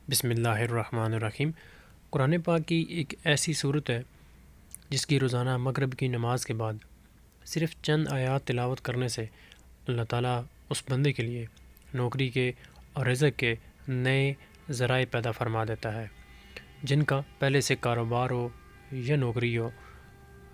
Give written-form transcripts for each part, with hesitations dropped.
بسم اللہ الرحمن الرحیم۔ قرآن پاک کی ایک ایسی صورت ہے جس کی روزانہ مغرب کی نماز کے بعد صرف چند آیات تلاوت کرنے سے اللہ تعالیٰ اس بندے کے لیے نوکری کے اور رزق کے نئے ذرائع پیدا فرما دیتا ہے۔ جن کا پہلے سے کاروبار ہو یا نوکری ہو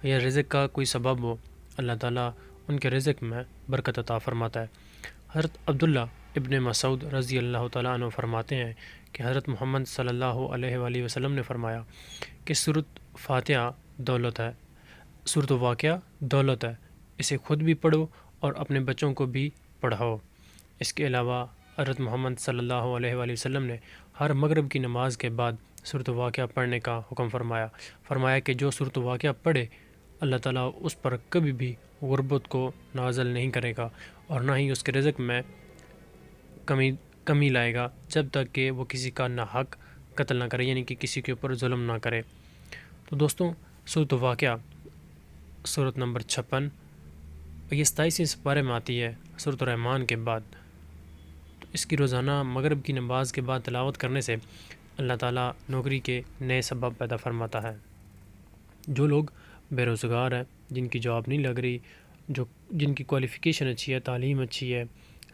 یا رزق کا کوئی سبب ہو، اللہ تعالیٰ ان کے رزق میں برکت عطا فرماتا ہے۔ حضرت عبداللہ ابن مسعود رضی اللہ تعالیٰ عنہ فرماتے ہیں کہ حضرت محمد صلی اللہ علیہ وآلہ وسلم نے فرمایا کہ سورۃ فاتحہ دولت ہے، سورۃ واقعہ دولت ہے، اسے خود بھی پڑھو اور اپنے بچوں کو بھی پڑھاؤ۔ اس کے علاوہ حضرت محمد صلی اللہ علیہ وآلہ وسلم نے ہر مغرب کی نماز کے بعد سورۃ واقعہ پڑھنے کا حکم فرمایا کہ جو سورۃ واقعہ پڑھے اللہ تعالیٰ اس پر کبھی بھی غربت کو نازل نہیں کرے گا اور نہ ہی اس کے رزق میں کمی لائے گا، جب تک کہ وہ کسی کا ناحق قتل نہ کرے، یعنی کہ کسی کے اوپر ظلم نہ کرے۔ تو دوستوں، سورۃ واقعہ سورۃ نمبر 56 یہ 27 سپارے میں آتی ہے سورۃ الرحمن کے بعد۔ تو اس کی روزانہ مغرب کی نماز کے بعد تلاوت کرنے سے اللہ تعالیٰ نوکری کے نئے سبب پیدا فرماتا ہے۔ جو لوگ بے روزگار ہیں، جن کی جاب نہیں لگ رہی، جن کی کوالیفیکیشن اچھی ہے، تعلیم اچھی ہے،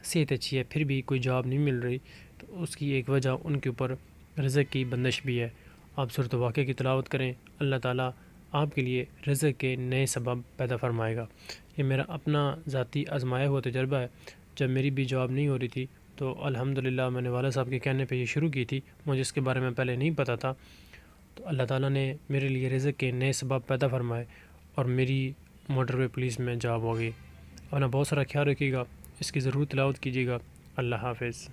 صحت اچھی ہے، پھر بھی کوئی جاب نہیں مل رہی، تو اس کی ایک وجہ ان کے اوپر رزق کی بندش بھی ہے۔ آپ سورۃ واقعہ کی تلاوت کریں، اللہ تعالیٰ آپ کے لیے رزق کے نئے سبب پیدا فرمائے گا۔ یہ میرا اپنا ذاتی آزمایا ہوا تجربہ ہے۔ جب میری بھی جاب نہیں ہو رہی تھی تو الحمدللہ میں نے والد صاحب کے کہنے پہ یہ شروع کی تھی، مجھے اس کے بارے میں پہلے نہیں پتہ تھا، تو اللہ تعالیٰ نے میرے لیے رزق کے نئے سبب پیدا فرمائے اور میری موٹر وے پولیس میں جاب ہو گئی۔ اپنا بہت سارا خیال رکھیے گا، اس کی ضرور تلاوت کیجیے گا۔ اللہ حافظ۔